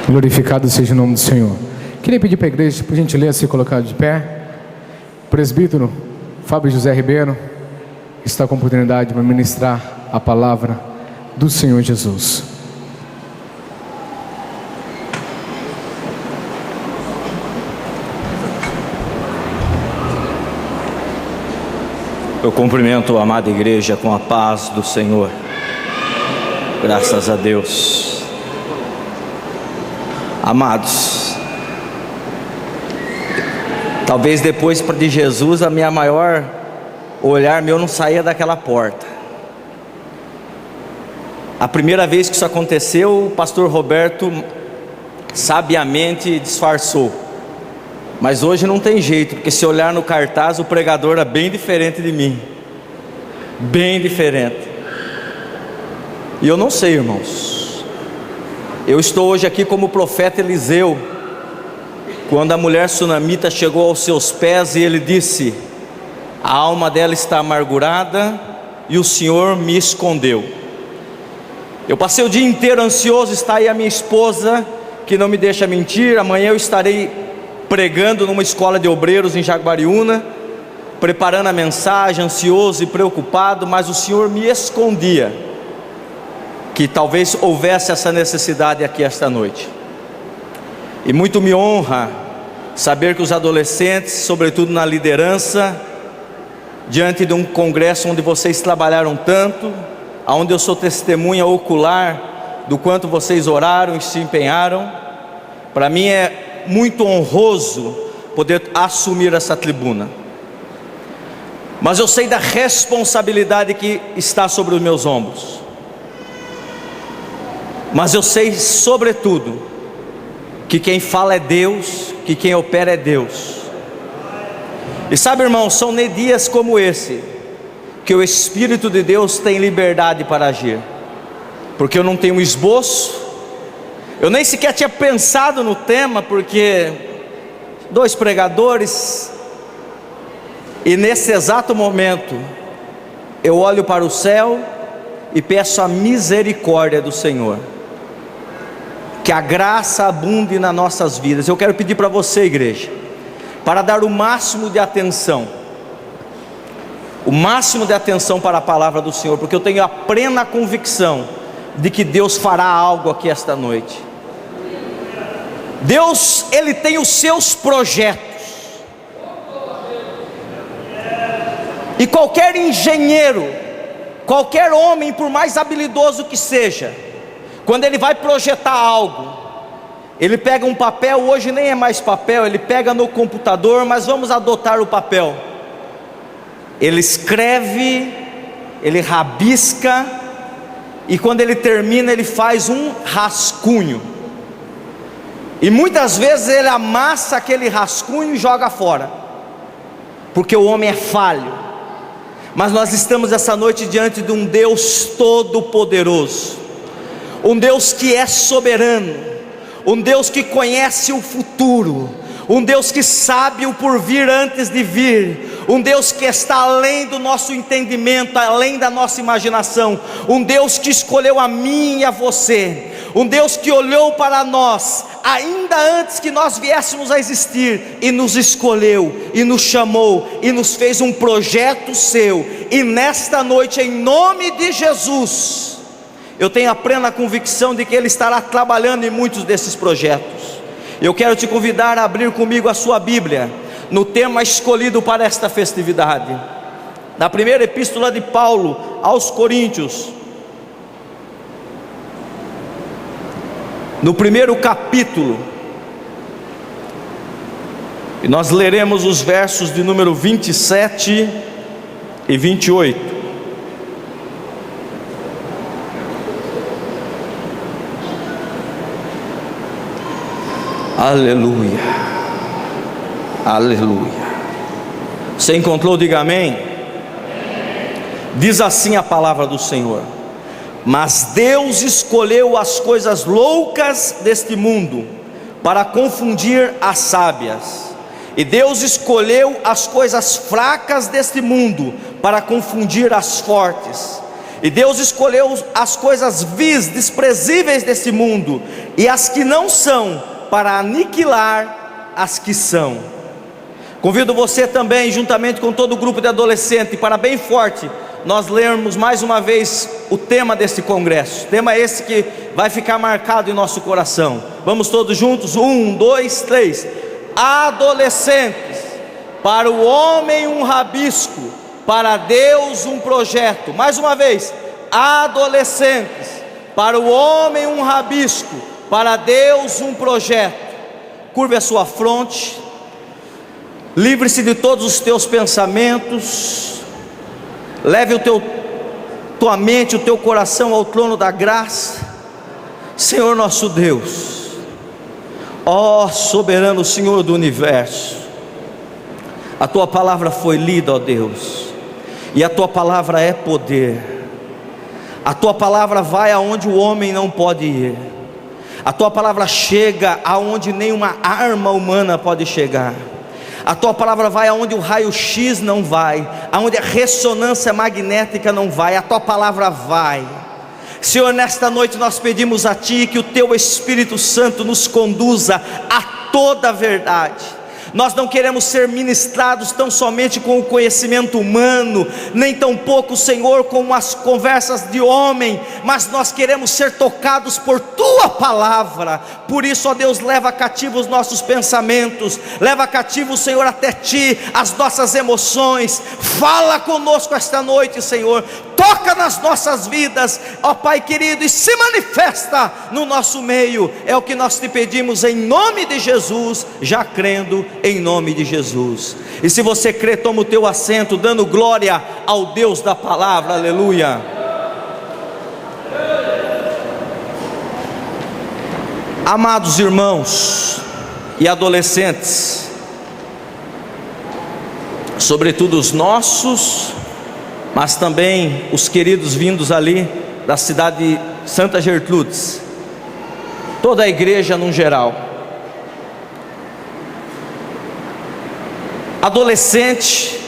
Glorificado seja o nome do Senhor. Queria pedir para a igreja, por gentileza, se colocar de pé. O presbítero Fábio José Ribeiro está com a oportunidade para ministrar a palavra do Senhor Jesus. Eu cumprimento a amada igreja com a paz do Senhor. Graças a Deus. Amados, talvez depois de Jesus a minha maior olhar meu não saía daquela porta. A primeira vez que isso aconteceu, o pastor Roberto sabiamente disfarçou. Mas hoje não tem jeito, porque se olhar no cartaz, o pregador é bem diferente de mim. Bem diferente. E eu não sei, irmãos. Eu estou hoje aqui como o profeta Eliseu, quando a mulher sunamita chegou aos seus pés e ele disse: a alma dela está amargurada e o Senhor me escondeu. Eu passei o dia inteiro ansioso. Está aí a minha esposa, que não me deixa mentir. Amanhã eu estarei pregando numa escola de obreiros em Jaguariúna, preparando a mensagem, ansioso e preocupado, mas o Senhor me escondia que talvez houvesse essa necessidade aqui esta noite. E muito me honra saber que os adolescentes, sobretudo na liderança, diante de um congresso onde vocês trabalharam tanto, onde eu sou testemunha ocular do quanto vocês oraram e se empenharam, para mim é muito honroso poder assumir essa tribuna. Mas eu sei da responsabilidade que está sobre os meus ombros. Mas eu sei, sobretudo, que quem fala é Deus, que quem opera é Deus. E sabe, irmão, são dias como esse que o Espírito de Deus tem liberdade para agir. Porque eu não tenho um esboço, eu nem sequer tinha pensado no tema, porque 2 pregadores, e nesse exato momento eu olho para o céu e peço a misericórdia do Senhor, que a graça abunde nas nossas vidas. Eu quero pedir para você, igreja, para dar o máximo de atenção, para a palavra do Senhor, porque eu tenho a plena convicção de que Deus fará algo aqui esta noite. Deus, Ele tem os seus projetos, e qualquer engenheiro, qualquer homem, por mais habilidoso que seja, quando ele vai projetar algo, ele pega um papel. Hoje nem é mais papel, ele pega no computador, mas vamos adotar o papel. Ele escreve, ele rabisca, e quando ele termina, ele faz um rascunho. E muitas vezes ele amassa aquele rascunho e joga fora, porque o homem é falho. Mas nós estamos essa noite diante de um Deus todo-poderoso, um Deus que é soberano, um Deus que conhece o futuro, um Deus que sabe o porvir antes de vir, um Deus que está além do nosso entendimento, além da nossa imaginação, um Deus que escolheu a mim e a você, um Deus que olhou para nós, ainda antes que nós viéssemos a existir, e nos escolheu, e nos chamou, e nos fez um projeto seu. E nesta noite, em nome de Jesus, eu tenho a plena convicção de que Ele estará trabalhando em muitos desses projetos. Eu quero te convidar a abrir comigo a sua Bíblia, no tema escolhido para esta festividade, na primeira epístola de Paulo aos Coríntios, no primeiro capítulo, e nós leremos os versos de número 27 e 28. Aleluia, aleluia. Você encontrou? Diga amém. Diz assim a palavra do Senhor: mas Deus escolheu as coisas loucas deste mundo para confundir as sábias, e Deus escolheu as coisas fracas deste mundo para confundir as fortes, E Deus escolheu as coisas vis, desprezíveis desse mundo, e as que não são, para aniquilar as que são. Convido você também, juntamente com todo o grupo de adolescentes, para bem forte nós lermos mais uma vez o tema desse congresso. Tema esse que vai ficar marcado em nosso coração. Vamos todos juntos? 1, 2, 3. Adolescentes, para o homem um rabisco, para Deus um projeto. Mais uma vez. Adolescentes, para o homem um rabisco, para Deus um projeto. Curve a sua fronte, livre-se de todos os teus pensamentos, leve tua mente, o teu coração ao trono da graça. Senhor nosso Deus, ó soberano Senhor do universo, a tua palavra foi lida, ó Deus, e a tua palavra é poder. A tua palavra vai aonde o homem não pode ir. A tua palavra chega aonde nenhuma arma humana pode chegar. A tua palavra vai aonde o raio-x não vai, aonde a ressonância magnética não vai. A tua palavra vai. Senhor, nesta noite nós pedimos a Ti que o Teu Espírito Santo nos conduza a toda a verdade. Nós não queremos ser ministrados tão somente com o conhecimento humano, nem tão pouco, Senhor, com as conversas de homem, mas nós queremos ser tocados por Tua palavra. Por isso, ó Deus, leva cativo os nossos pensamentos, leva cativo, Senhor, até Ti as nossas emoções. Fala conosco esta noite, Senhor, toca nas nossas vidas, ó Pai querido, e se manifesta no nosso meio. É o que nós Te pedimos em nome de Jesus, já crendo em nome de Jesus. E se você crê, toma o teu assento, dando glória ao Deus da palavra. Aleluia. Amados irmãos e adolescentes, sobretudo os nossos, mas também os queridos vindos ali da cidade de Santa Gertrudes, toda a igreja no geral. Adolescente,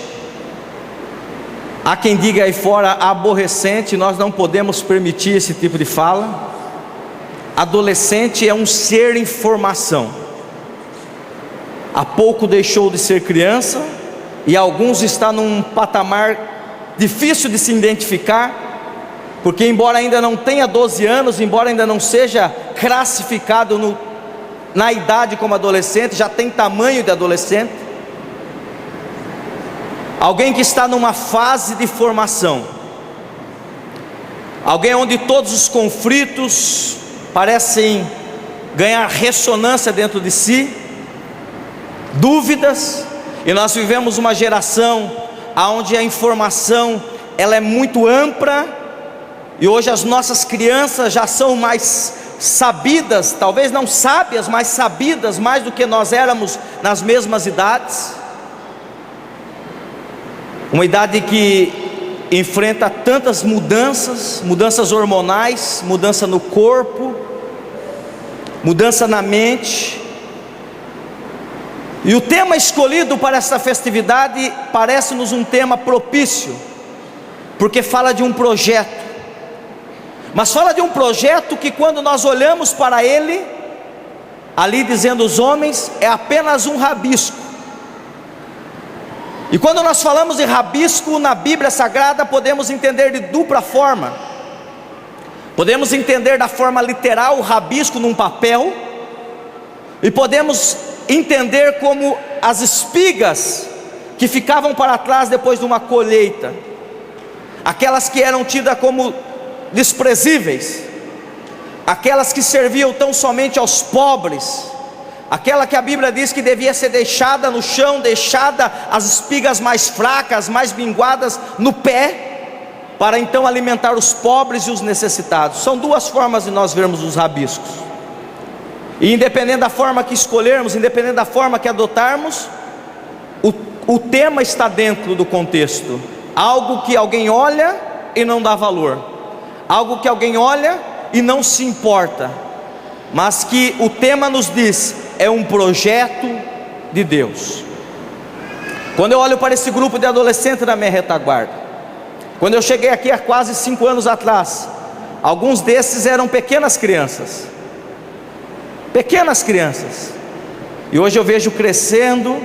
há quem diga aí fora aborrecente, nós não podemos permitir esse tipo de fala. Adolescente é um ser em formação. Há pouco deixou de ser criança, e alguns estão num patamar difícil de se identificar, porque embora ainda não tenha 12 anos, embora ainda não seja classificado na idade como adolescente, já tem tamanho de adolescente. Alguém que está numa fase de formação, alguém onde todos os conflitos parecem ganhar ressonância dentro de si, dúvidas, e nós vivemos uma geração onde a informação ela é muito ampla, e hoje as nossas crianças já são mais sabidas, talvez não sábias, mas sabidas mais do que nós éramos nas mesmas idades. Uma idade que enfrenta tantas mudanças, mudanças hormonais, mudança no corpo, mudança na mente. E o tema escolhido para essa festividade parece-nos um tema propício, porque fala de um projeto, mas fala de um projeto que quando nós olhamos para ele, ali dizendo os homens, é apenas um rabisco. E quando nós falamos de rabisco na Bíblia Sagrada, podemos entender de dupla forma. Podemos entender da forma literal, o rabisco num papel, e podemos entender como as espigas que ficavam para trás depois de uma colheita, aquelas que eram tidas como desprezíveis, aquelas que serviam tão somente aos pobres, aquela que a Bíblia diz que devia ser deixada no chão, deixada as espigas mais fracas, mais minguadas no pé, para então alimentar os pobres e os necessitados. São duas formas de nós vermos os rabiscos, e independente da forma que escolhermos, independente da forma que adotarmos, o tema está dentro do contexto. Algo que alguém olha e não dá valor, algo que alguém olha e não se importa, mas que o tema nos diz, é um projeto de Deus. Quando eu olho para esse grupo de adolescentes na minha retaguarda, Quando eu cheguei aqui há quase 5 anos atrás, alguns desses eram pequenas crianças. Pequenas crianças. E hoje eu vejo crescendo,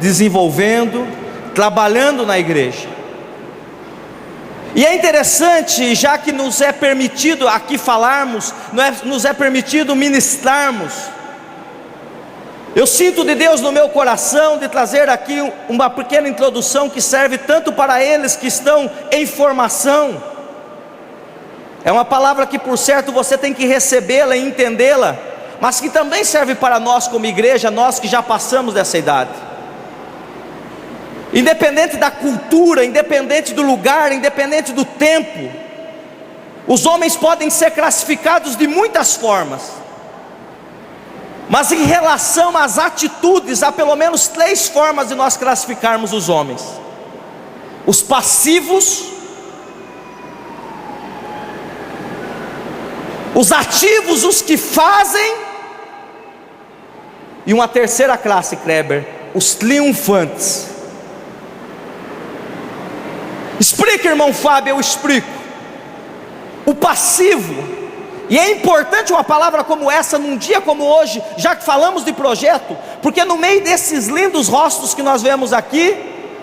desenvolvendo, trabalhando na igreja. E é interessante, já que nos é permitido aqui falarmos, nos é permitido ministrarmos, eu sinto de Deus no meu coração de trazer aqui uma pequena introdução que serve tanto para eles que estão em formação. É uma palavra que por certo você tem que recebê-la e entendê-la, mas que também serve para nós como igreja, nós que já passamos dessa idade. Independente da cultura, independente do lugar, independente do tempo, os homens podem ser classificados de muitas formas, mas em relação às atitudes, há pelo menos 3 formas de nós classificarmos os homens: os passivos, os ativos, os que fazem, e uma terceira classe, Kleber, os triunfantes. Explica, irmão Fábio, eu explico. O passivo, e é importante uma palavra como essa num dia como hoje, já que falamos de projeto, porque no meio desses lindos rostos que nós vemos aqui,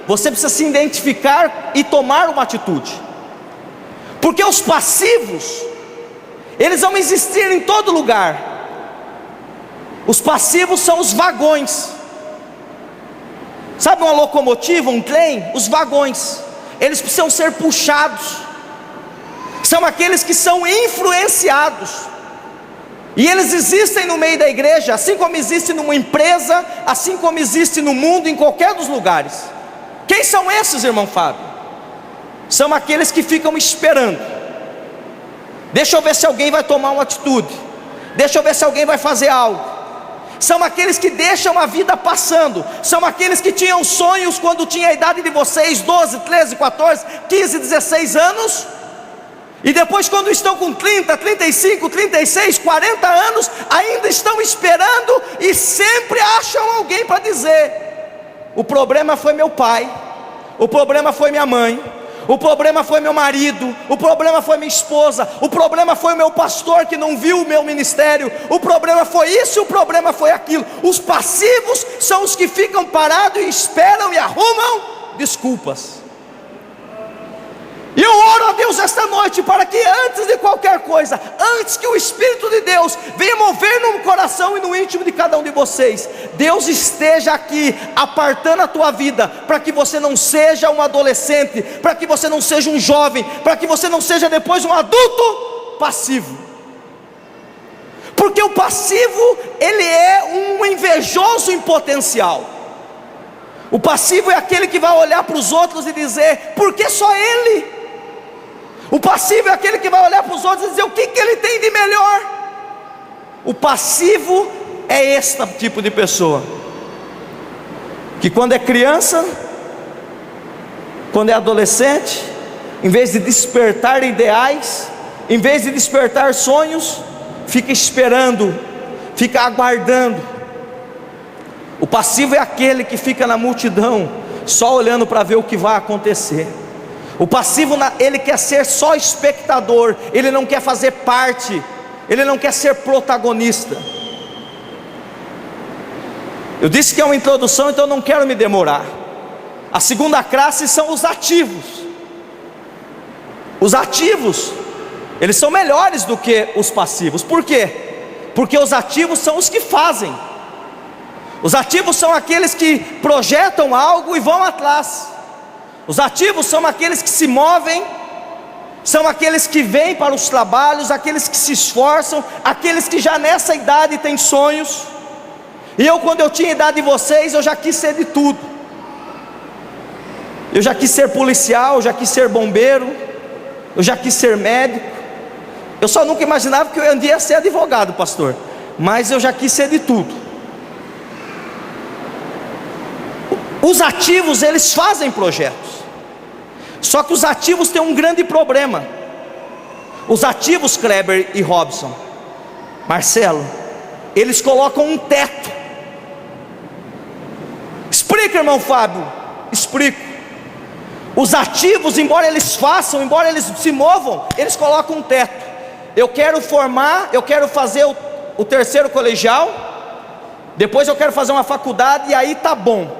você precisa se identificar e tomar uma atitude. Porque os passivos, eles vão existir em todo lugar. Os passivos são os vagões. Sabe uma locomotiva, um trem? Os vagões, eles precisam ser puxados. São aqueles que são influenciados. E eles existem no meio da igreja, assim como existe numa empresa, assim como existe no mundo, em qualquer dos lugares. Quem são esses, irmão Fábio? São aqueles que ficam esperando. Deixa eu ver se alguém vai tomar uma atitude. Deixa eu ver se alguém vai fazer algo. São aqueles que deixam a vida passando. São aqueles que tinham sonhos quando tinha a idade de vocês, 12, 13, 14, 15, 16 anos. E depois quando estão com 30, 35, 36, 40 anos, ainda estão esperando e sempre acham alguém para dizer: o problema foi meu pai, o problema foi minha mãe, o problema foi meu marido, o problema foi minha esposa, o problema foi o meu pastor que não viu o meu ministério, o problema foi isso, o problema foi aquilo. Os passivos são os que ficam parados e esperam e arrumam desculpas. E eu oro a Deus esta noite para que antes de qualquer coisa, antes que o Espírito de Deus venha mover no coração e no íntimo de cada um de vocês, Deus esteja aqui apartando a tua vida, para que você não seja um adolescente, para que você não seja um jovem, para que você não seja depois um adulto passivo. Porque o passivo, ele é um invejoso em potencial. O passivo é aquele que vai olhar para os outros e dizer: por que só ele? O passivo é aquele que vai olhar para os outros e dizer: o que ele tem de melhor? O passivo é este tipo de pessoa, que quando é criança, quando é adolescente, em vez de despertar ideais, em vez de despertar sonhos, fica esperando, fica aguardando. O passivo é aquele que fica na multidão, só olhando para ver o que vai acontecer. O passivo, ele quer ser só espectador, ele não quer fazer parte, ele não quer ser protagonista. Eu disse que é uma introdução, então eu não quero me demorar. A segunda classe são os ativos. Os ativos, eles são melhores do que os passivos. Por quê? Porque os ativos são os que fazem. Os ativos são aqueles que projetam algo e vão atrás. Os ativos são aqueles que se movem, são aqueles que vêm para os trabalhos, aqueles que se esforçam, aqueles que já nessa idade têm sonhos. E eu, quando eu tinha a idade de vocês, eu já quis ser de tudo. Eu já quis ser policial, eu já quis ser bombeiro, eu já quis ser médico. Eu só nunca imaginava que eu ia ser advogado, pastor, mas eu já quis ser de tudo. Os ativos, eles fazem projetos. Só que os ativos têm um grande problema. Os ativos, Kleber e Robson, Marcelo, eles colocam um teto. Explica, irmão Fábio. Explico. Os ativos, embora eles façam, embora eles se movam, eles colocam um teto. Eu quero formar, eu quero fazer o terceiro colegial, depois eu quero fazer uma faculdade, e aí tá bom.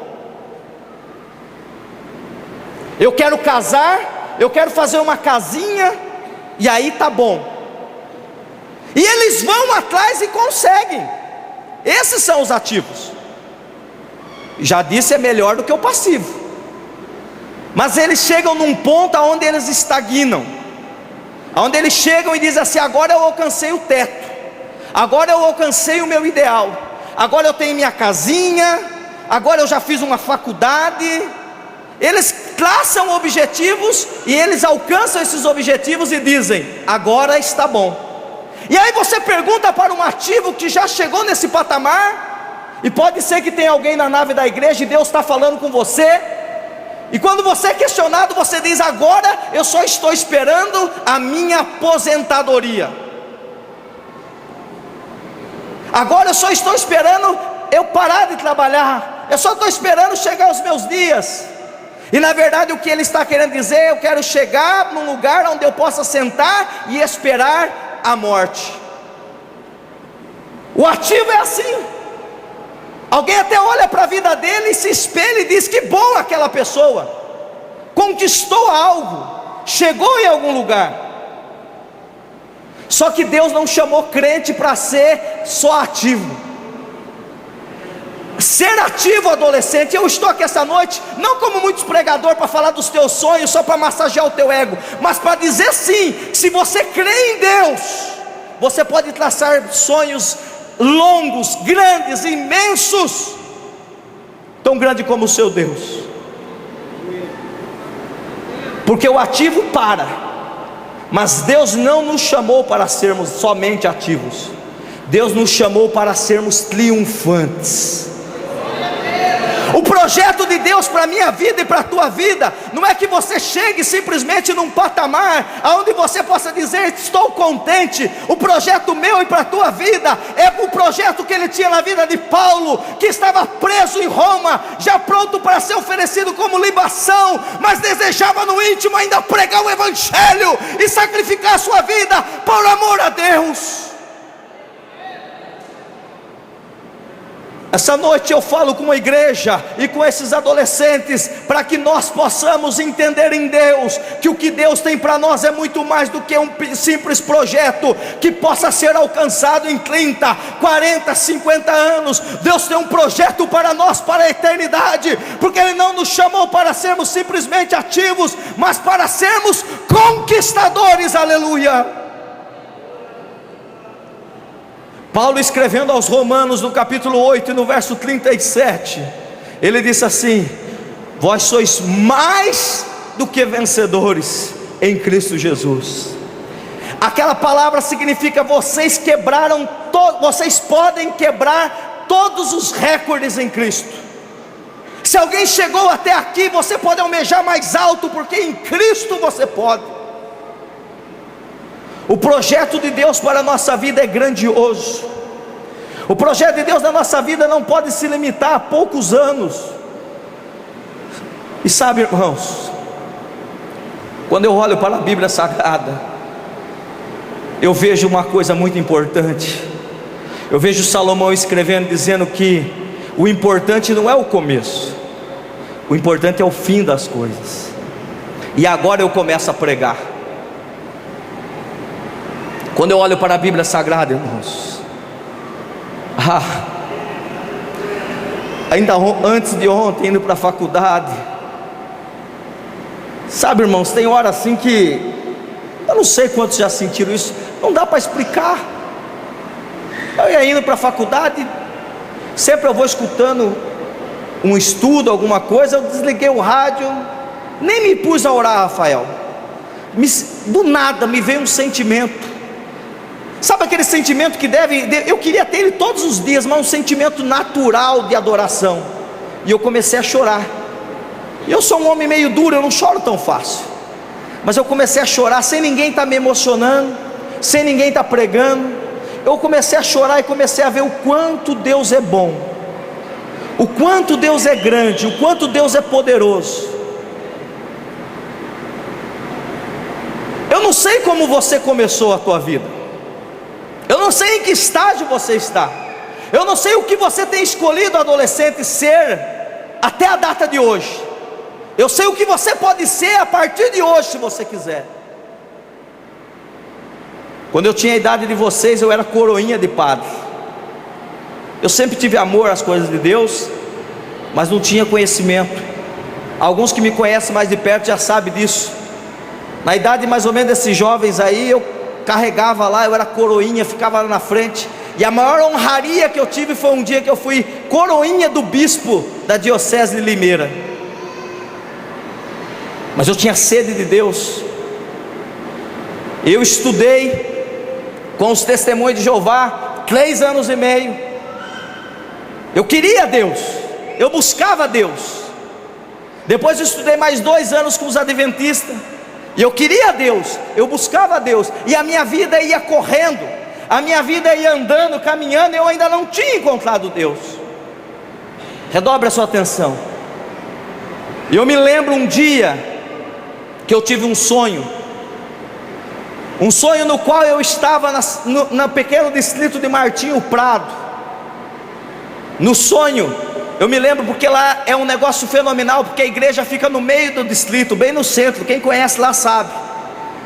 Eu quero casar, eu quero fazer uma casinha, e aí tá bom. E eles vão atrás e conseguem. Esses são os ativos. Já disse, é melhor do que o passivo. Mas eles chegam num ponto onde eles estagnam, onde eles chegam e dizem assim: agora eu alcancei o teto, agora eu alcancei o meu ideal, agora eu tenho minha casinha, agora eu já fiz uma faculdade. Eles traçam objetivos e eles alcançam esses objetivos e dizem: agora está bom. E aí você pergunta para um ativo que já chegou nesse patamar, e pode ser que tenha alguém na nave da igreja e Deus está falando com você, e quando você é questionado, você diz: agora eu só estou esperando a minha aposentadoria, agora eu só estou esperando eu parar de trabalhar, eu só estou esperando chegar aos meus dias. E na verdade o que ele está querendo dizer: eu quero chegar num lugar onde eu possa sentar e esperar a morte. O ativo é assim. Alguém até olha para a vida dele e se espelha e diz: que bom, aquela pessoa conquistou algo, chegou em algum lugar. Só que Deus não chamou crente para ser só ativo. Ser ativo, adolescente, eu estou aqui essa noite, não como muitos pregadores para falar dos teus sonhos, só para massagear o teu ego, mas para dizer sim, se você crê em Deus, você pode traçar sonhos longos, grandes, imensos, tão grande como o seu Deus. Porque o ativo para, mas Deus não nos chamou para sermos somente ativos. Deus nos chamou para sermos triunfantes. O projeto de Deus para a minha vida e para a tua vida não é que você chegue simplesmente num patamar onde você possa dizer: estou contente. O projeto meu e para a tua vida é o projeto que ele tinha na vida de Paulo, que estava preso em Roma, já pronto para ser oferecido como libação, mas desejava no íntimo ainda pregar o evangelho e sacrificar a sua vida por amor a Deus. Essa noite eu falo com a igreja e com esses adolescentes, para que nós possamos entender em Deus, que o que Deus tem para nós é muito mais do que um simples projeto, que possa ser alcançado em 30, 40, 50 anos. Deus tem um projeto para nós, para a eternidade, porque Ele não nos chamou para sermos simplesmente ativos, mas para sermos conquistadores, aleluia. Paulo, escrevendo aos Romanos no capítulo 8 e no verso 37, ele disse assim: vós sois mais do que vencedores em Cristo Jesus. Aquela palavra significa: vocês quebraram, vocês podem quebrar todos os recordes em Cristo. Se alguém chegou até aqui, você pode almejar mais alto, porque em Cristo você pode. O projeto de Deus para a nossa vida é grandioso. O projeto de Deus na nossa vida não pode se limitar a poucos anos. E sabe, irmãos, quando eu olho para a Bíblia Sagrada, eu vejo uma coisa muito importante. Eu vejo Salomão escrevendo, dizendo que o importante não é o começo, o importante é o fim das coisas. E agora eu começo a pregar. Quando eu olho para a Bíblia Sagrada, irmãos, ainda antes de ontem, indo para a faculdade, sabe, irmãos, tem hora assim que eu não sei quantos já sentiram isso, não dá para explicar. Eu ia indo para a faculdade, sempre eu vou escutando um estudo, alguma coisa, eu desliguei o rádio, nem me pus a orar, Rafael. Do nada me veio um sentimento. Sabe aquele sentimento que eu queria ter ele todos os dias, mas um sentimento natural de adoração. E eu comecei a chorar. Eu sou um homem meio duro, eu não choro tão fácil. Mas eu comecei a chorar sem ninguém estar me emocionando, sem ninguém estar pregando. Eu comecei a chorar e comecei a ver o quanto Deus é bom, o quanto Deus é grande, o quanto Deus é poderoso. sei como você começou a tua vida, eu não sei em que estágio você está, eu não sei o que você tem escolhido, adolescente, ser até a data de hoje. Eu sei o que você pode ser a partir de hoje, se você quiser. Quando eu tinha a idade de vocês, eu era coroinha de padre. Eu sempre tive amor às coisas de Deus, mas não tinha conhecimento. Alguns que me conhecem mais de perto já sabem disso. Na idade mais ou menos desses jovens aí, eu carregava lá, eu era coroinha, ficava lá na frente. E a maior honraria que eu tive foi um dia que eu fui coroinha do bispo da diocese de Limeira. Mas eu tinha sede de Deus. Eu estudei com os testemunhos de Jeová 3 anos e meio. Eu queria Deus, eu buscava Deus. Depois eu estudei mais 2 anos com os adventistas, e eu queria Deus, eu buscava Deus. E a minha vida ia correndo, a minha vida ia andando, caminhando, e eu ainda não tinha encontrado Deus. Redobre a sua atenção. E eu me lembro um dia que eu tive um sonho no qual eu estava no pequeno distrito de Martinho Prado. No sonho, eu me lembro, porque lá é um negócio fenomenal, porque a igreja fica no meio do distrito, bem no centro, quem conhece lá sabe.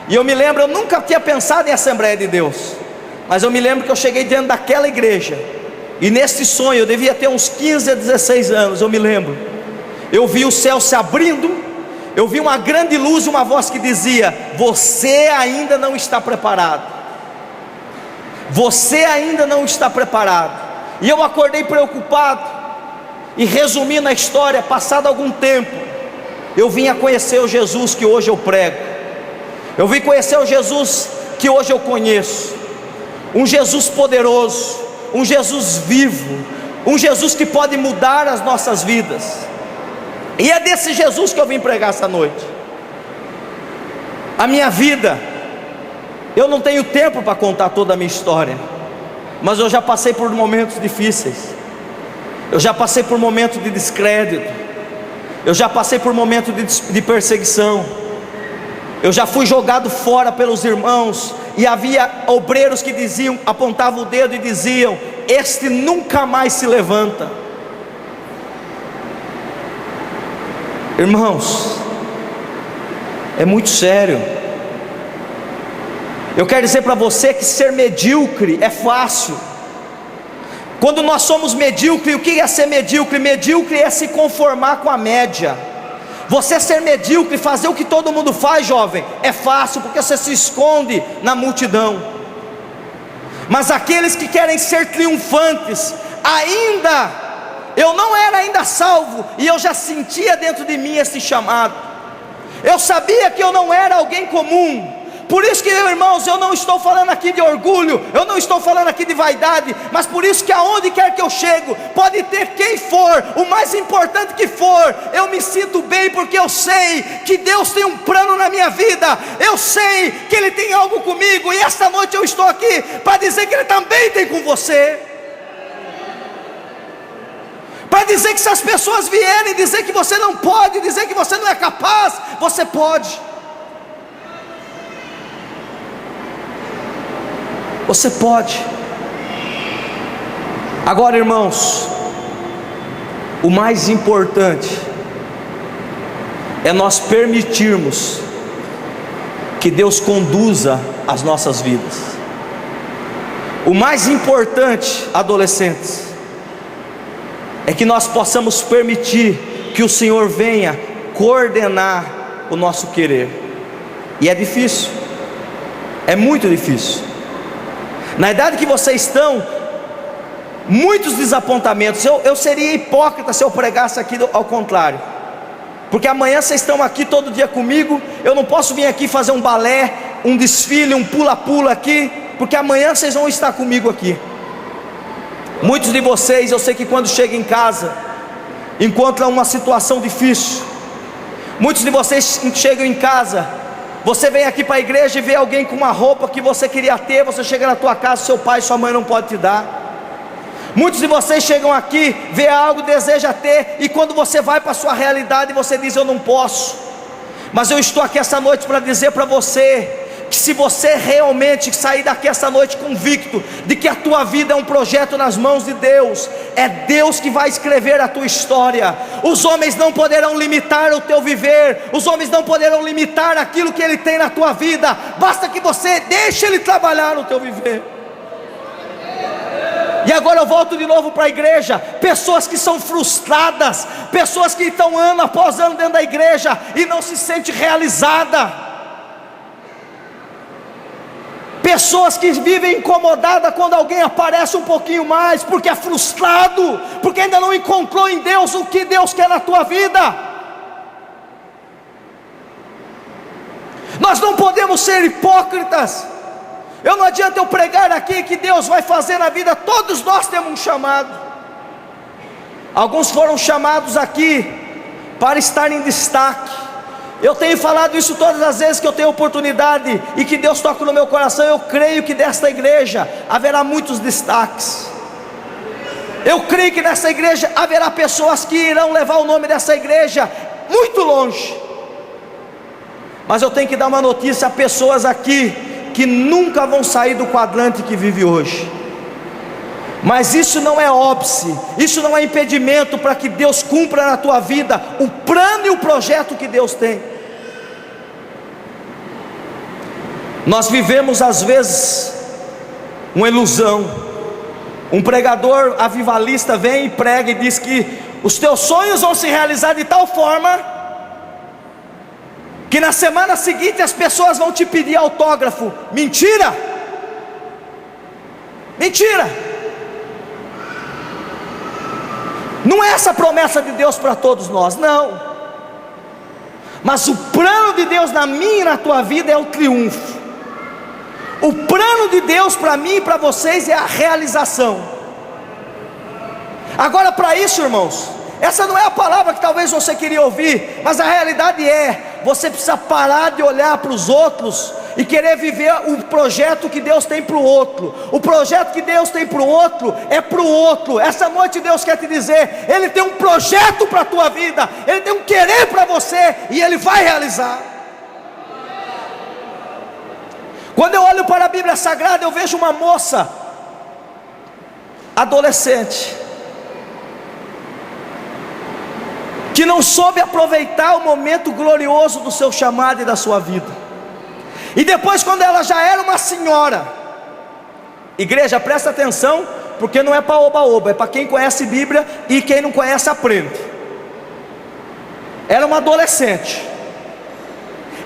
E eu me lembro, eu nunca tinha pensado em Assembleia de Deus, mas eu me lembro que eu cheguei dentro daquela igreja, e nesse sonho, eu devia ter uns 15 a 16 anos, eu me lembro, eu vi o céu se abrindo, eu vi uma grande luz, uma voz que dizia: você ainda não está preparado, você ainda não está preparado. E eu acordei preocupado, e resumindo a história, passado algum tempo, eu vim a conhecer o Jesus que hoje eu prego, eu vim conhecer o Jesus que hoje eu conheço, um Jesus poderoso, um Jesus vivo, um Jesus que pode mudar as nossas vidas. E é desse Jesus que eu vim pregar essa noite. A minha vida, eu não tenho tempo para contar toda a minha história, mas eu já passei por momentos difíceis, eu já passei por momentos de descrédito, eu já passei por momentos de perseguição, eu já fui jogado fora pelos irmãos, e havia obreiros que diziam, apontavam o dedo e diziam: este nunca mais se levanta. Irmãos, é muito sério. Eu quero dizer para você que ser medíocre é fácil. Quando nós somos medíocres, o que é ser medíocre? Medíocre é se conformar com a média. Você ser medíocre, fazer o que todo mundo faz, jovem, é fácil, porque você se esconde na multidão. Mas aqueles que querem ser triunfantes, eu não era ainda salvo, e eu já sentia dentro de mim esse chamado. Eu sabia que eu não era alguém comum. Por isso que, irmãos, eu não estou falando aqui de orgulho, eu não estou falando aqui de vaidade, mas por isso que aonde quer que eu chego, pode ter quem for, o mais importante que for, eu me sinto bem, porque eu sei que Deus tem um plano na minha vida, eu sei que Ele tem algo comigo, e esta noite eu estou aqui para dizer que Ele também tem com você. Para dizer que se as pessoas vierem dizer que você não pode, dizer que você não é capaz, você pode. Você pode. Agora, irmãos, o mais importante é nós permitirmos que Deus conduza as nossas vidas. O mais importante, adolescentes, é que nós possamos permitir que o Senhor venha coordenar o nosso querer. E é difícil, é muito difícil. Na idade que vocês estão, muitos desapontamentos. Eu seria hipócrita se eu pregasse aqui ao contrário, porque amanhã vocês estão aqui todo dia comigo. Eu não posso vir aqui fazer um balé, um desfile, um pula-pula aqui, porque amanhã vocês vão estar comigo aqui. Muitos de vocês, eu sei que quando chegam em casa, encontram uma situação difícil. Muitos de vocês chegam em casa, você vem aqui para a igreja e vê alguém com uma roupa que você queria ter, você chega na tua casa, seu pai e sua mãe não podem te dar. Muitos de vocês chegam aqui, vê algo, deseja ter, e quando você vai para a sua realidade, você diz: eu não posso. Mas eu estou aqui essa noite para dizer para você que se você realmente sair daqui essa noite convicto de que a tua vida é um projeto nas mãos de Deus, é Deus que vai escrever a tua história. Os homens não poderão limitar o teu viver, os homens não poderão limitar aquilo que Ele tem na tua vida, basta que você deixe Ele trabalhar no teu viver. E agora eu volto de novo para a igreja. Pessoas que são frustradas, pessoas que estão ano após ano dentro da igreja e não se sente realizada, pessoas que vivem incomodadas quando alguém aparece um pouquinho mais, porque é frustrado, porque ainda não encontrou em Deus o que Deus quer na tua vida. Nós não podemos ser hipócritas. Não adianta eu pregar aqui que Deus vai fazer na vida, todos nós temos um chamado. Alguns foram chamados aqui para estar em destaque. Eu tenho falado isso todas as vezes que eu tenho oportunidade e que Deus toca no meu coração. Eu creio que desta igreja haverá muitos destaques. Eu creio que nessa igreja haverá pessoas que irão levar o nome dessa igreja muito longe. Mas eu tenho que dar uma notícia a pessoas aqui que nunca vão sair do quadrante que vive hoje. Mas isso não é óbice, isso não é impedimento para que Deus cumpra na tua vida o plano e o projeto que Deus tem. Nós vivemos às vezes uma ilusão. Um pregador avivalista vem e prega e diz que os teus sonhos vão se realizar de tal forma que na semana seguinte as pessoas vão te pedir autógrafo. Mentira! Mentira! Não é essa a promessa de Deus para todos nós, não. Mas o plano de Deus na minha e na tua vida é o triunfo. O plano de Deus para mim e para vocês é a realização. Agora, para isso, irmãos, essa não é a palavra que talvez você queria ouvir, mas a realidade é: você precisa parar de olhar para os outros e querer viver o projeto que Deus tem para o outro. O projeto que Deus tem para o outro é para o outro. Essa noite Deus quer te dizer: Ele tem um projeto para a tua vida, Ele tem um querer para você e Ele vai realizar. Quando eu olho para a Bíblia Sagrada, eu vejo uma moça adolescente que não soube aproveitar o momento glorioso do seu chamado e da sua vida. E depois, quando ela já era uma senhora, igreja, presta atenção, porque não é para oba-oba, é para quem conhece Bíblia, e quem não conhece aprende. Era uma adolescente.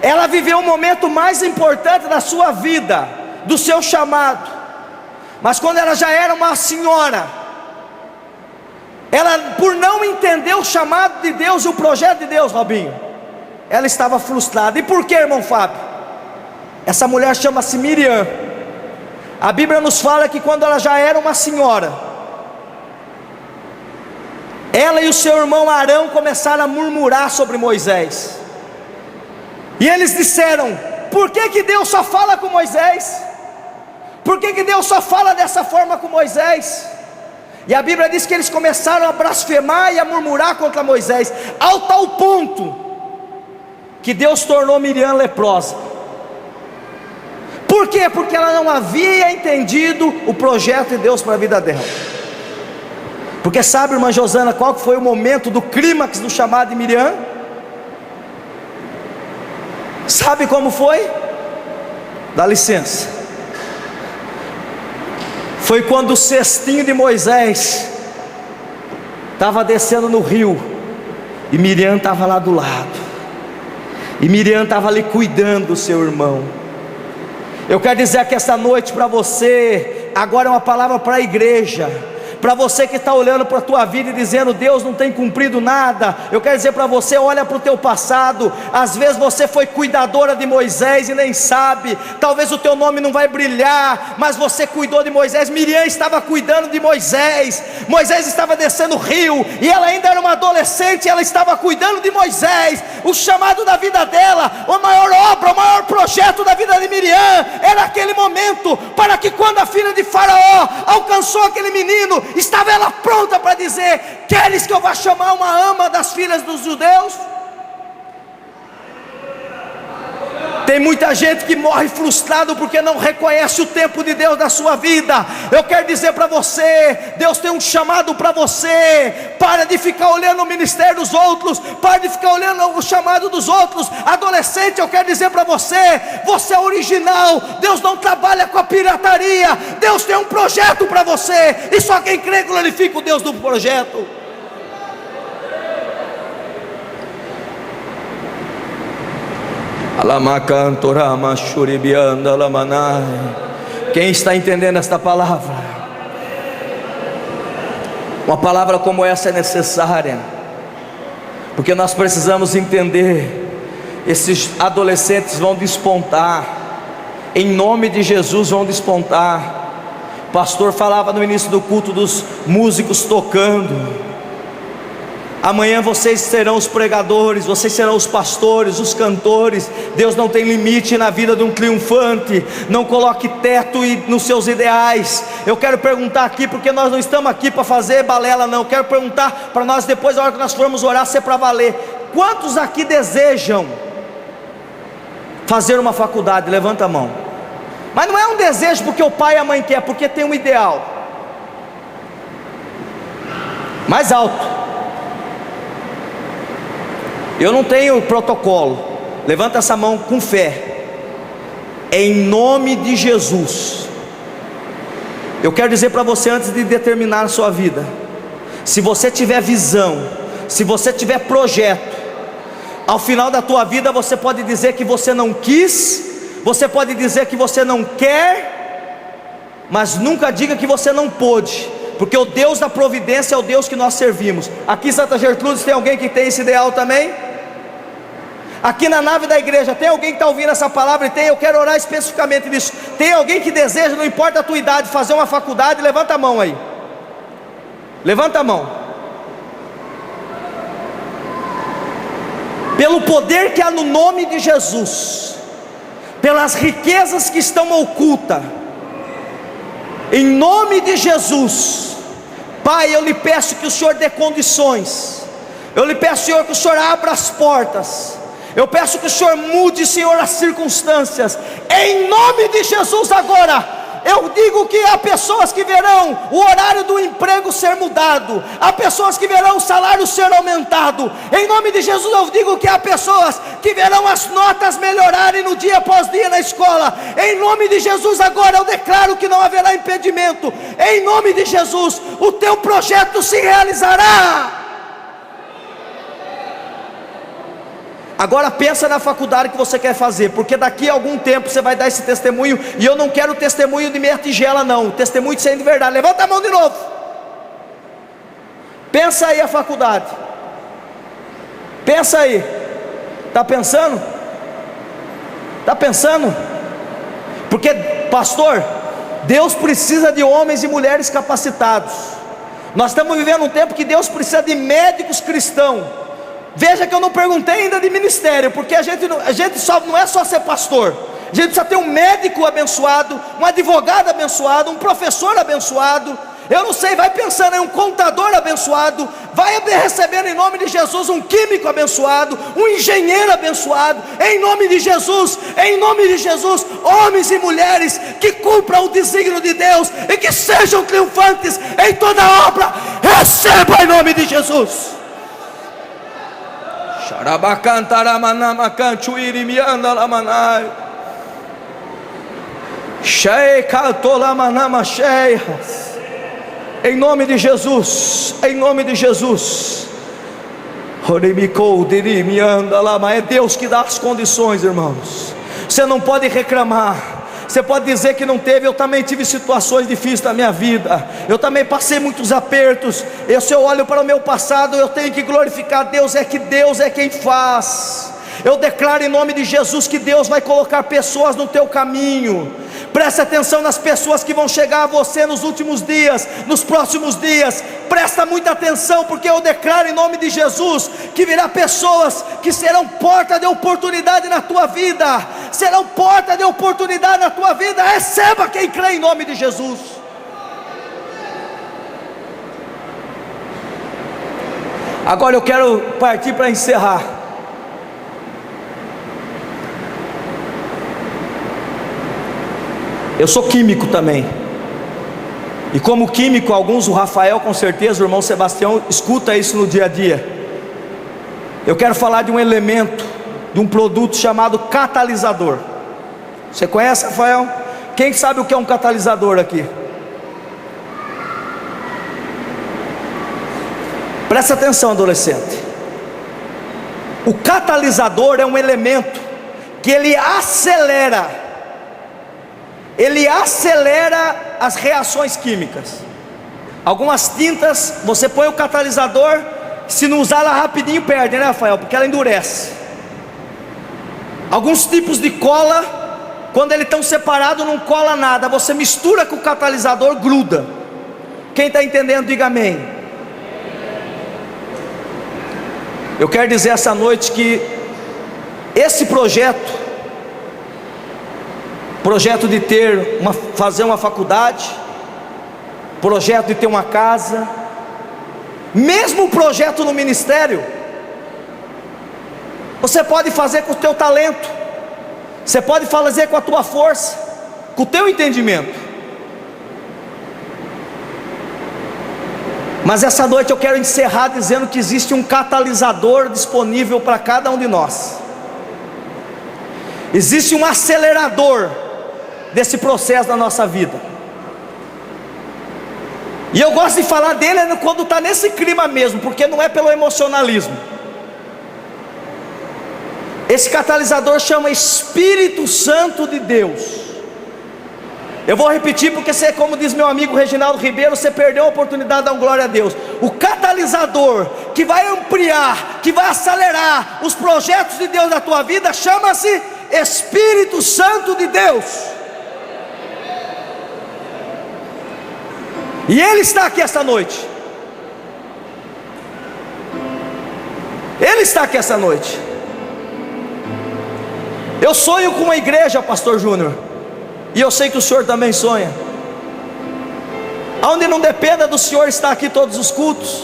Ela viveu o momento mais importante da sua vida, do seu chamado. Mas quando ela já era uma senhora, ela, por não entender o chamado de Deus e o projeto de Deus, Robinho, ela estava frustrada. E por que, irmão Fábio? Essa mulher chama-se Miriam. A Bíblia nos fala que quando ela já era uma senhora, ela e o seu irmão Arão começaram a murmurar sobre Moisés. E eles disseram: por que Deus só fala com Moisés? Por que Deus só fala dessa forma com Moisés? E a Bíblia diz que eles começaram a blasfemar e a murmurar contra Moisés, ao tal ponto que Deus tornou Miriam leprosa. Por quê? Porque ela não havia entendido o projeto de Deus para a vida dela. Porque sabe, irmã Josana, qual que foi o momento do clímax do chamado de Miriam? Sabe como foi? Dá licença. Foi quando o cestinho de Moisés estava descendo no rio, e Miriam estava lá do lado, e Miriam estava ali cuidando do seu irmão. Eu quero dizer que essa noite para você, agora é uma palavra para a igreja. Para você que está olhando para a tua vida e dizendo: Deus não tem cumprido nada, eu quero dizer para você: olha para o teu passado. Às vezes você foi cuidadora de Moisés e nem sabe. Talvez o teu nome não vai brilhar, mas você cuidou de Moisés. Miriam estava cuidando de Moisés. Moisés estava descendo o rio, e ela ainda era uma adolescente, e ela estava cuidando de Moisés. O chamado da vida dela, a maior obra, o maior projeto da vida de Miriam, era aquele momento, para que quando a filha de Faraó alcançou aquele menino, estava ela pronta para dizer: queres que eu vá chamar uma ama das filhas dos judeus? Tem muita gente que morre frustrado porque não reconhece o tempo de Deus na sua vida. Eu quero dizer para você, Deus tem um chamado para você. Para de ficar olhando o ministério dos outros, para de ficar olhando o chamado dos outros. Adolescente, eu quero dizer para você, você é original. Deus não trabalha com a pirataria. Deus tem um projeto para você, e só quem crê glorifica o Deus do projeto. Quem está entendendo esta palavra? Uma palavra como essa é necessária, porque nós precisamos entender. Esses adolescentes vão despontar, em nome de Jesus vão despontar. O pastor falava no início do culto dos músicos tocando. Amanhã vocês serão os pregadores, vocês serão os pastores, os cantores. Deus não tem limite na vida de um triunfante. Não coloque teto nos seus ideais. Eu quero perguntar aqui, porque nós não estamos aqui para fazer balela não. Eu quero perguntar para nós depois, na hora que nós formos orar, se é para valer. Quantos aqui desejam fazer uma faculdade? Levanta a mão. Mas não é um desejo porque o pai e a mãe quer, porque tem um ideal. Mais alto. Eu não tenho protocolo. Levanta essa mão com fé. Em nome de Jesus. Eu quero dizer para você, antes de determinar a sua vida, se você tiver visão, se você tiver projeto, ao final da tua vida você pode dizer que você não quis, você pode dizer que você não quer, mas nunca diga que você não pôde, porque o Deus da providência é o Deus que nós servimos. Aqui em Santa Gertrudes tem alguém que tem esse ideal também? Aqui na nave da igreja tem alguém que está ouvindo essa palavra e tem? Eu quero orar especificamente nisso. Tem alguém que deseja, não importa a tua idade, fazer uma faculdade? Levanta a mão aí. Levanta a mão. Pelo poder que há no nome de Jesus, pelas riquezas que estão ocultas, em nome de Jesus, Pai, eu lhe peço que o Senhor dê condições. Eu lhe peço, Senhor, que o Senhor abra as portas. Eu peço que o Senhor mude, Senhor, as circunstâncias. Em nome de Jesus agora. Eu digo que há pessoas que verão o horário do emprego ser mudado, há pessoas que verão o salário ser aumentado. Em nome de Jesus eu digo que há pessoas que verão as notas melhorarem no dia após dia na escola. Em nome de Jesus agora eu declaro que não haverá impedimento. Em nome de Jesus o teu projeto se realizará. Agora pensa na faculdade que você quer fazer, porque daqui a algum tempo você vai dar esse testemunho, e eu não quero testemunho de meia tigela não, testemunho de sendo de verdade. Levanta a mão de novo. Pensa aí a faculdade. Pensa aí. Está pensando? Está pensando? Porque, pastor, Deus precisa de homens e mulheres capacitados. Nós estamos vivendo um tempo que Deus precisa de médicos cristãos. Veja que eu não perguntei ainda de ministério, porque a gente só, não é só ser pastor. A gente precisa ter um médico abençoado, um advogado abençoado, um professor abençoado. Eu não sei, vai pensando em um contador abençoado, vai recebendo em nome de Jesus um químico abençoado, um engenheiro abençoado, em nome de Jesus, homens e mulheres que cumpram o desígnio de Deus e que sejam triunfantes em toda obra. Receba em nome de Jesus. Em nome de Jesus, em nome de Jesus. É Deus que dá as condições, irmãos. Você não pode reclamar. Você pode dizer que não teve. Eu também tive situações difíceis na minha vida. Eu também passei muitos apertos. Se eu olho para o meu passado, eu tenho que glorificar Deus. É que Deus é quem faz. Eu declaro em nome de Jesus que Deus vai colocar pessoas no teu caminho. Preste atenção nas pessoas que vão chegar a você nos últimos dias, nos próximos dias. Presta muita atenção, porque eu declaro em nome de Jesus que virá pessoas que serão porta de oportunidade na tua vida. Serão porta de oportunidade na tua vida. Receba quem crê em nome de Jesus. Agora eu quero partir para encerrar. Eu sou químico também. E como químico, alguns, o Rafael com certeza, o irmão Sebastião, escuta isso no dia a dia. Eu quero falar de um elemento, de um produto chamado catalisador. Você conhece, Rafael? Quem sabe o que é um catalisador aqui? Presta atenção, adolescente. O catalisador é um elemento que ele acelera as reações químicas. Algumas tintas, você põe o catalisador, se não usar ela rapidinho perde, né, Rafael? Porque ela endurece. Alguns tipos de cola, quando eles estão separados, não cola nada. Você mistura com o catalisador, gruda. Quem está entendendo, diga amém. Eu quero dizer essa noite que esse projeto de fazer uma faculdade, projeto de ter uma casa, mesmo o projeto no ministério, você pode fazer com o teu talento, você pode fazer com a tua força, com o teu entendimento. Mas essa noite eu quero encerrar dizendo que existe um catalisador disponível para cada um de nós. Existe um acelerador desse processo na nossa vida. E eu gosto de falar dele quando está nesse clima mesmo, porque não é pelo emocionalismo. Esse catalisador chama Espírito Santo de Deus. Eu vou repetir porque você, como diz meu amigo Reginaldo Ribeiro, você perdeu a oportunidade de dar um glória a Deus. O catalisador que vai ampliar, que vai acelerar os projetos de Deus na tua vida, chama-se Espírito Santo de Deus. E Ele está aqui esta noite. Ele está aqui esta noite. Eu sonho com uma igreja, pastor Júnior, e eu sei que o senhor também sonha, onde não dependa do senhor estar aqui todos os cultos,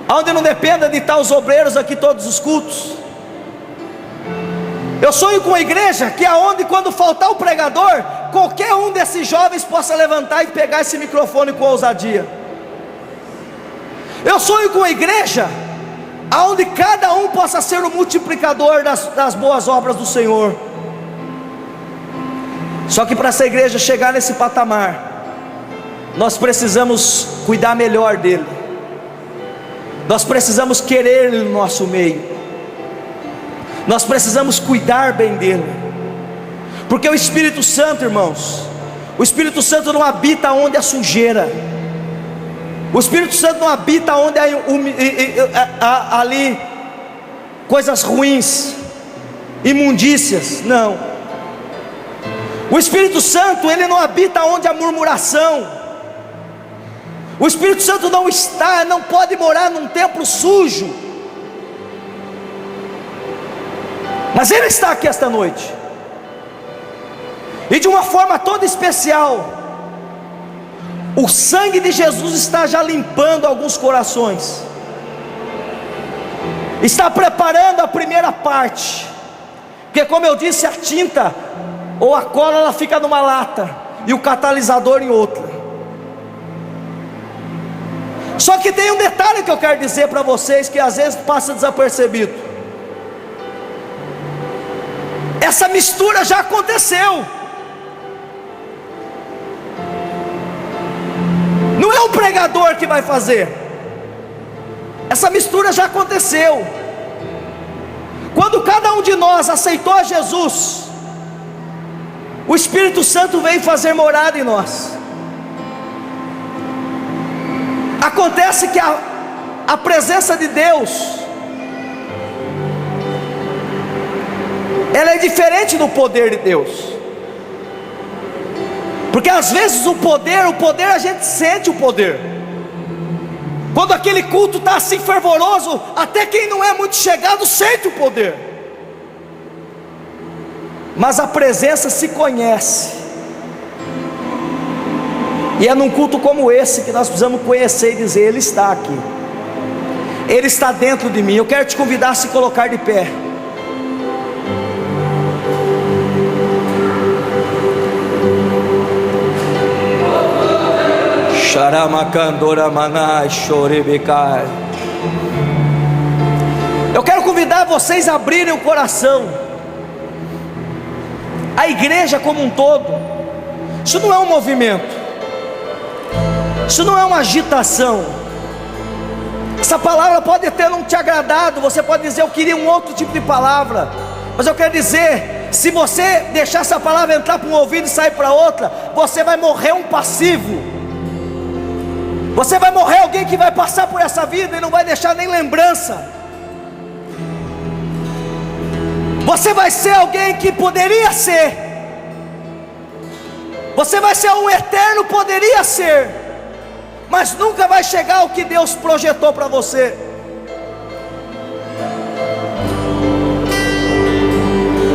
onde não dependa de estar os obreiros aqui todos os cultos. Eu sonho com uma igreja que aonde, quando faltar o pregador, qualquer um desses jovens possa levantar e pegar esse microfone com ousadia. Eu sonho com uma igreja aonde cada um possa ser o multiplicador das boas obras do Senhor. Só que para essa igreja chegar nesse patamar, nós precisamos cuidar melhor dele. Nós precisamos querer ele no nosso meio. Nós precisamos cuidar bem dele. Porque o Espírito Santo, irmãos, o Espírito Santo não habita onde há sujeira. O Espírito Santo não habita onde há ali coisas ruins, imundícias. Não. O Espírito Santo, ele não habita onde há murmuração. O Espírito Santo não pode morar num templo sujo. Mas Ele está aqui esta noite, e de uma forma toda especial, o sangue de Jesus está já limpando alguns corações, está preparando a primeira parte, porque como eu disse, a tinta ou a cola ela fica numa lata, e o catalisador em outra. Só que tem um detalhe que eu quero dizer para vocês, que às vezes passa desapercebido. Essa mistura já aconteceu. Não é o pregador que vai fazer. Essa mistura já aconteceu. Quando cada um de nós aceitou a Jesus, o Espírito Santo veio fazer morada em nós. Acontece que a presença de Deus, ela é diferente do poder de Deus. Porque às vezes o poder a gente sente o poder. Quando aquele culto está assim fervoroso, até quem não é muito chegado sente o poder. Mas a presença se conhece. E é num culto como esse que nós precisamos conhecer e dizer: Ele está aqui, Ele está dentro de mim. Eu quero te convidar a se colocar de pé. Eu quero convidar vocês a abrirem o coração, a igreja como um todo. Isso não é um movimento, isso não é uma agitação. Essa palavra pode ter não te agradado, você pode dizer eu queria um outro tipo de palavra, mas eu quero dizer, se você deixar essa palavra entrar para um ouvido e sair para outra, você vai morrer um passivo. Você vai morrer alguém que vai passar por essa vida e não vai deixar nem lembrança. Você vai ser alguém que poderia ser. Você vai ser um eterno, poderia ser, mas nunca vai chegar ao que Deus projetou para você.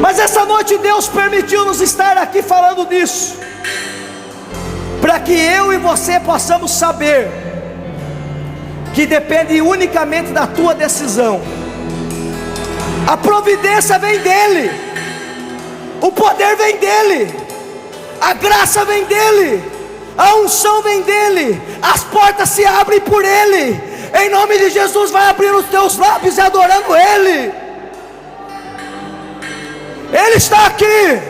Mas essa noite Deus permitiu-nos estar aqui falando disso, para que eu e você possamos saber que depende unicamente da tua decisão. A providência vem dEle, o poder vem dEle, a graça vem dEle, a unção vem dEle, as portas se abrem por Ele. Em nome de Jesus, vai abrir os teus lábios e adorando Ele. Ele está aqui.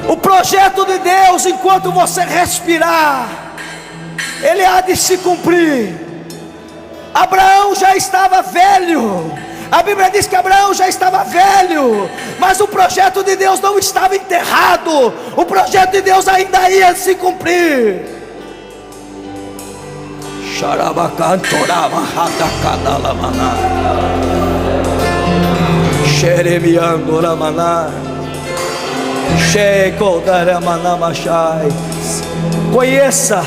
O projeto de Deus, enquanto você respirar, ele há de se cumprir. Abraão já estava velho. A Bíblia diz que Abraão já estava velho, mas o projeto de Deus não estava enterrado. O projeto de Deus ainda ia se cumprir. Conheça,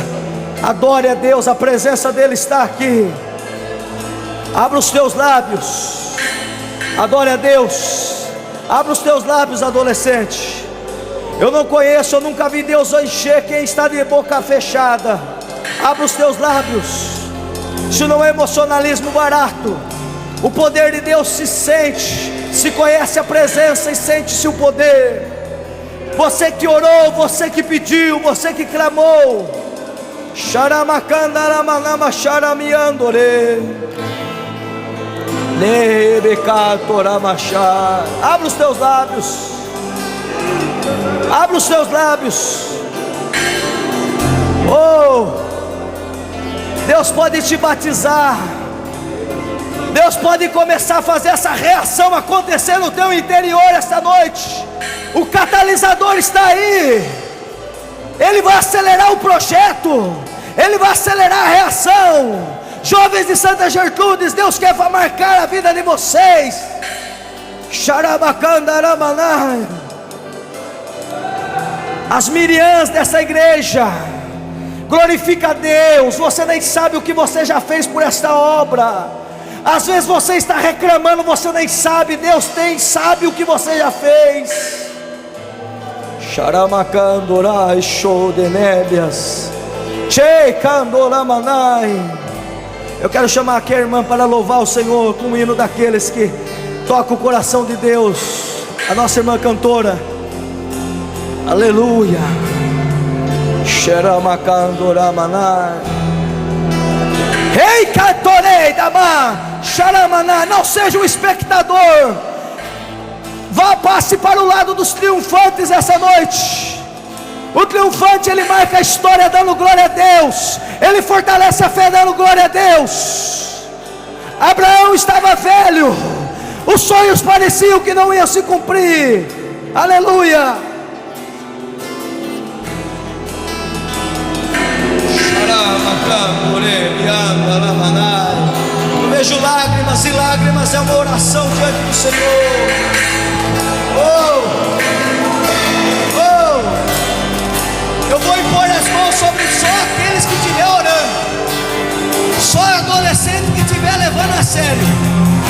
adore a Deus, a presença dEle está aqui. Abra os teus lábios, adore a Deus. Abra os teus lábios, adolescente. Eu não conheço, eu nunca vi Deus encher quem está de boca fechada. Abra os teus lábios. Isso não é emocionalismo barato. O poder de Deus se sente, se conhece a presença e sente-se o poder. Você que orou, você que pediu, você que clamou. Xaramacandaramana xaramiandore. Abra os teus lábios. Abra os teus lábios. Oh, Deus pode te batizar. Deus pode começar a fazer essa reação acontecer no teu interior esta noite. O catalisador está aí. Ele vai acelerar o projeto. Ele vai acelerar a reação. Jovens de Santa Gertrudes, Deus quer marcar a vida de vocês. Xarabacandaramana. As Miriams dessa igreja, glorifica a Deus. Você nem sabe o que você já fez por esta obra. Às vezes você está reclamando, você nem sabe. Deus sabe o que você já fez. Xaramacandorai show de nébias. Checandoramanai. Eu quero chamar aqui a irmã para louvar o Senhor com o hino daqueles que tocam o coração de Deus. A nossa irmã cantora. Aleluia. Xeramacandoramanai. Ei, cantorei dama. Xaramanai. Não seja um espectador. Passe para o lado dos triunfantes essa noite. O triunfante, ele marca a história dando glória a Deus. Ele fortalece a fé dando glória a Deus. Abraão estava velho. Os sonhos pareciam que não iam se cumprir. Aleluia. Eu vejo lágrimas e lágrimas. É uma oração diante do Senhor. Eu vou impor as mãos sobre só aqueles que estiver orando. Só adolescente que estiver levando a sério.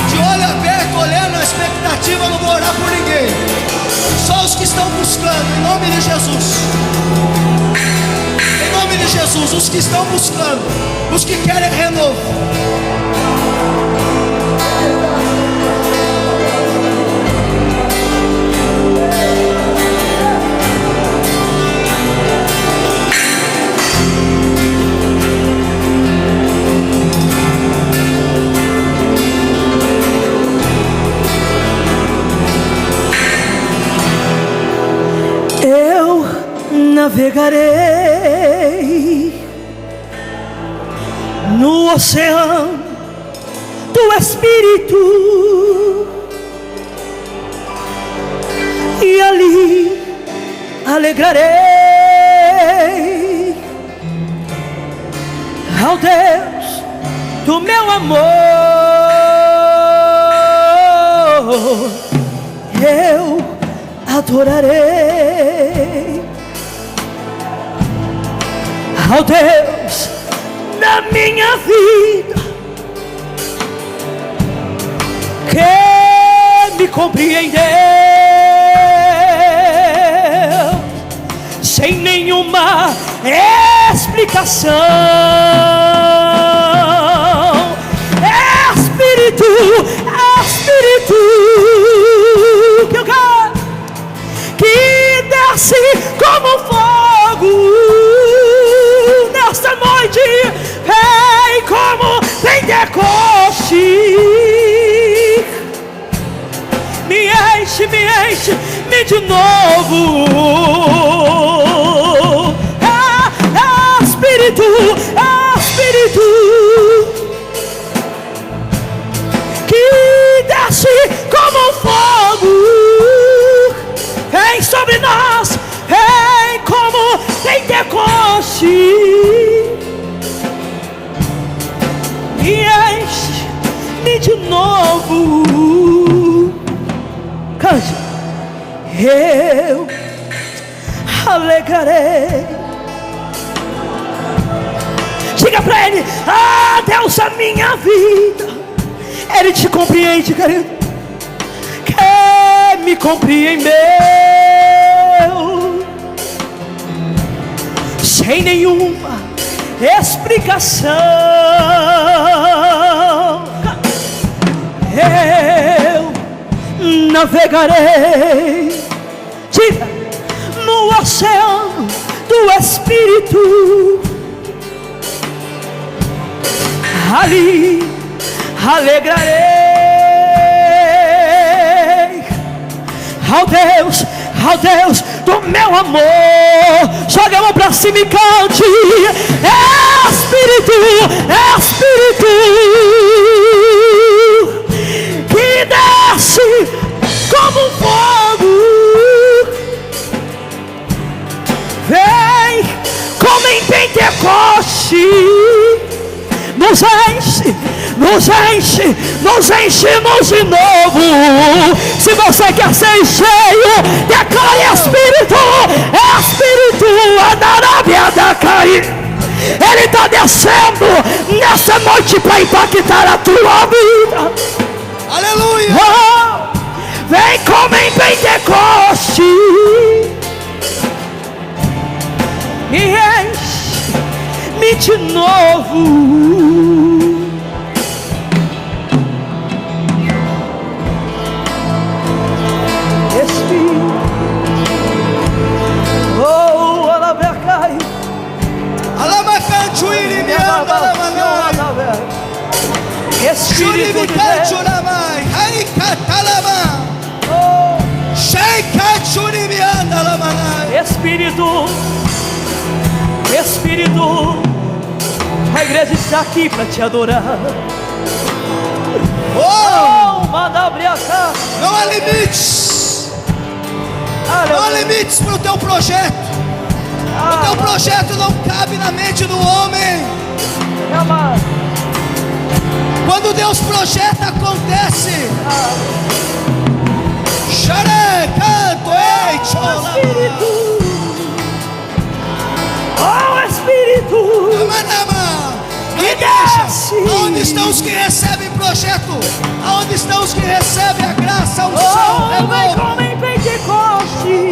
De olho aberto, olhando a expectativa, não vou orar por ninguém. Só os que estão buscando, em nome de Jesus. Em nome de Jesus, os que estão buscando, os que querem renovo. navegarei no oceano do Espírito, e ali alegrarei ao Deus do meu amor. Eu adorarei ao Deus da minha vida, que me compreendeu sem nenhuma explicação. Espírito, Espírito, que eu quero, que desce como fogo nesta noite, vem como Pentecoste, me enche-me de novo. Espírito, Espírito, que desce como fogo, vem sobre nós, vem como Pentecoste, me enche-me de novo. Cante. Eu alegrarei. Diga pra ele: ah, Deus, a minha vida. Ele te compreende, querido, que me compreendeu sem nenhuma explicação. Eu navegarei, diga, no oceano do Espírito, ali alegrarei ao Deus do meu amor. Joga a mão pra cima e cante: Espírito, Espírito, que desce como fogo, vem como em Pentecoste, nos enche, nos enche, nos enche-nos de novo. Se você quer ser cheio, declare: Espírito, Espírito, Adarabia da Cai. Ele está descendo nessa noite para impactar a tua vida. Aleluia! Oh, vem como em Pentecoste, e enche-me de novo. Espírito, oh, Alabecai, Alamacanchuiri me anda lamanai. Espírito de Deus, Churibicanchuramai. Ai catalama. Sheikachuri me anda lamanai. Espírito, Espírito, a igreja está aqui para te adorar. Oh, Madabriaca, não há limites. Não há limites para o teu projeto. O teu projeto não cabe na mente do homem. Quando Deus projeta, acontece. Xaré, canto, ei, chola. Oh Espírito, Amanama. que Igreja, desce. onde estão os que recebem projeto? Aonde estão os que recebem a graça, a unção, Oh, vem renovo? como em Pentecoste,